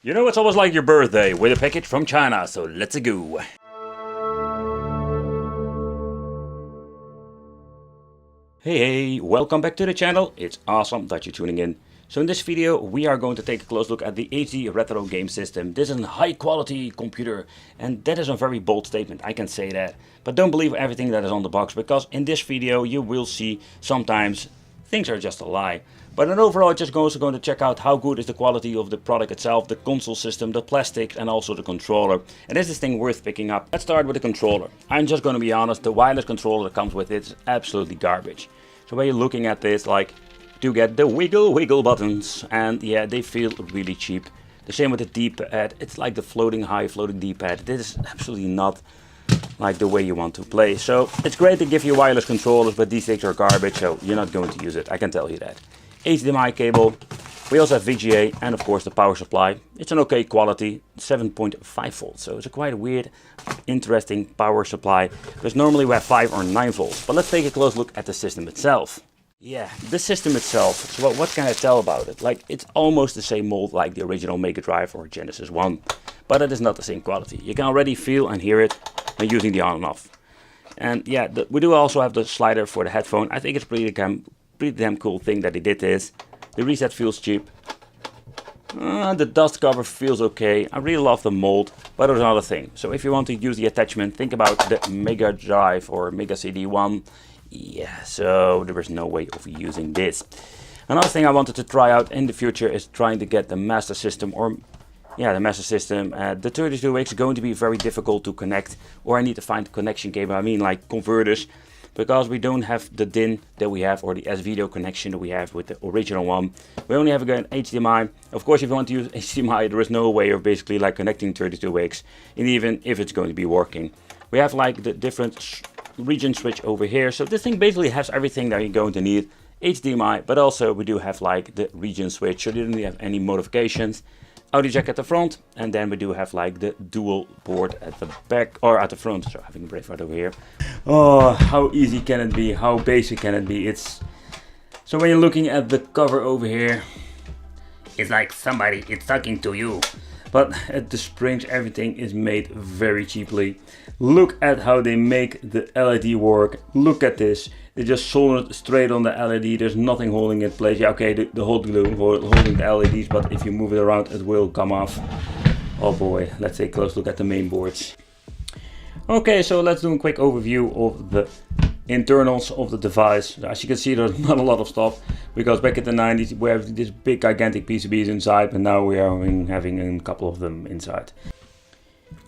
You know, it's almost like your birthday with a package from China, so let's go. Hey, welcome back to the channel. It's awesome that you're tuning in. So in this video we are going to take a close look at the HD retro game system. This is a high quality computer, and that is a very bold statement, I can say that. But don't believe everything that is on the box, because in this video you will see sometimes things are just a lie. But in overall, just also going to check out how good is the quality of the product itself, the console system, the plastic, and also the controller. And is this thing worth picking up? Let's start with the controller. I'm just going to be honest, the wireless controller that comes with it is absolutely garbage. So when you're looking at this, like, do get the wiggle buttons, and yeah, they feel really cheap. The same with the D-pad. It's like the floating D-pad. This is absolutely not like the way you want to play. So it's great to give you wireless controllers, but these things are garbage, so you're not going to use it, I can tell you that. HDMI cable, we also have VGA, and of course the power supply. It's an okay quality, 7.5 volts, so it's a quite weird, interesting power supply, because normally we have 5 or 9 volts. But let's take a close look at the system itself. Yeah, the system itself, so what can I tell about it? Like, it's almost the same mold like the original Mega Drive or Genesis 1, but it is not the same quality. You can already feel and hear it when using the on and off. And yeah, we do also have the slider for the headphone. I think it's pretty damn cool thing that they did this. The reset feels cheap. The dust cover feels okay. I really love the mold, but there's another thing. So if you want to use the attachment, think about the Mega Drive or Mega CD1. Yeah, so there is no way of using this. Another thing I wanted to try out in the future is trying to get the Master System, or yeah, the Master System. The 32X is going to be very difficult to connect, or I need to find a connection cable. I mean, like converters, because we don't have the DIN that we have, or the S-Video connection that we have with the original one. We only have again HDMI. Of course, if you want to use HDMI, there is no way of basically like connecting 32X, and even if it's going to be working. We have like the different region switch over here, so this thing basically has everything that you're going to need. HDMI, but also we do have like the region switch, so you don't have any modifications. Audio jack at the front, and then we do have like the dual board at the back, or at the front. So having a brave right over here. Oh, how easy can it be? How basic can it be? It's so when you're looking at the cover over here, it's like somebody is talking to you. But at the springs, everything is made very cheaply. Look at how they make the LED work. Look at this. They just soldered straight on the LED. There's nothing holding it in place. Yeah, okay, the hot glue holding the LEDs, but if you move it around, it will come off. Oh boy, let's take a close look at the main boards. Okay, so let's do a quick overview of the internals of the device. As you can see, there's not a lot of stuff, because back in the 90s we have this big gigantic PCBs inside, and now we are having a couple of them inside.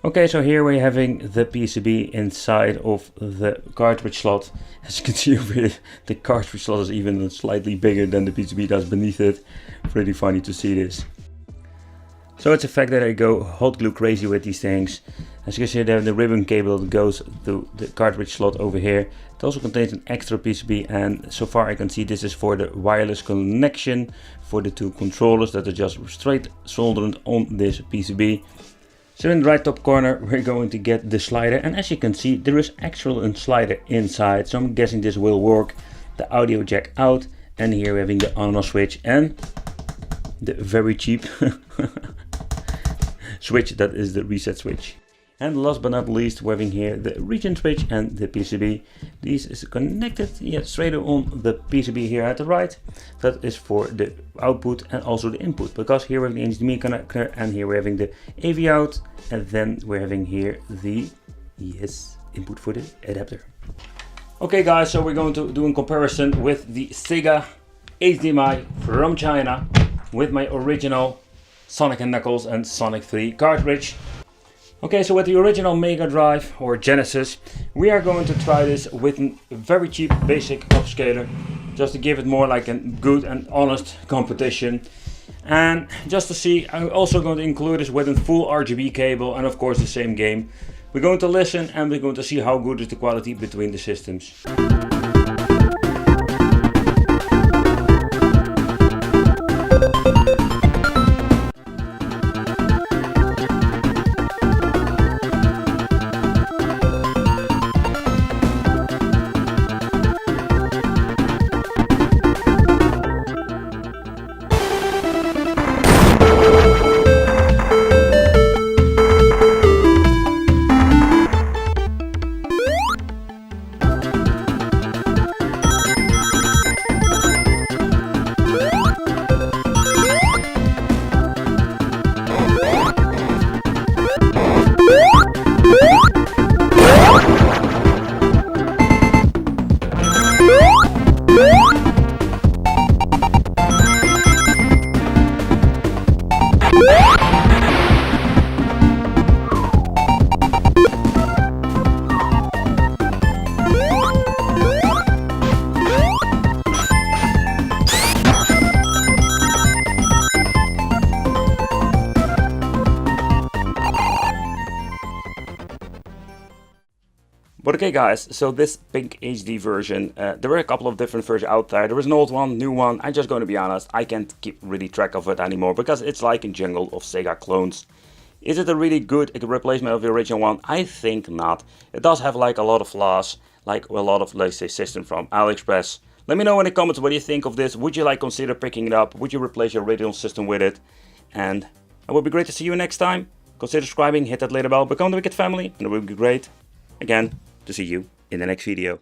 Okay, so here we're having the PCB inside of the cartridge slot. As you can see over here, the cartridge slot is even slightly bigger than the PCB that's beneath it. Pretty funny to see this. So it's a fact that I go hot glue crazy with these things. As you can see, they have the ribbon cable that goes to the cartridge slot over here. It also contains an extra PCB, and so far I can see this is for the wireless connection for the two controllers that are just straight soldered on this PCB. So in the right top corner we're going to get the slider, and as you can see there is actually a slider inside, so I'm guessing this will work. The audio jack out, and here we're having the on off switch and the very cheap switch that is the reset switch. And last but not least, we're having here the region switch and the PCB. This is connected straight on the PCB here at the right. That is for the output and also the input, because here we're having the HDMI connector, and here we're having the AV out, and then we're having here the input for the adapter. Okay guys, so we're going to do a comparison with the Sega HDMI from China with my original Sonic & Knuckles and Sonic 3 cartridge. Okay, so with the original Mega Drive or Genesis, we are going to try this with a very cheap basic upscaler, just to give it more like a good and honest competition. And just to see, I'm also going to include this with a full RGB cable, and of course the same game. We're going to listen, and we're going to see how good is the quality between the systems. But okay guys, so this pink HD version, there were a couple of different versions out there. There was an old one, new one. I'm just going to be honest, I can't keep really track of it anymore because it's like a jungle of Sega clones. Is it a really good replacement of the original one? I think not. It does have like a lot of flaws, like a lot of, let's say, system from AliExpress. Let me know in the comments what you think of this. Would you like consider picking it up? Would you replace your original system with it? And it would be great to see you next time. Consider subscribing, hit that little bell, become the Wicked family, and it would be great, again, to see you in the next video.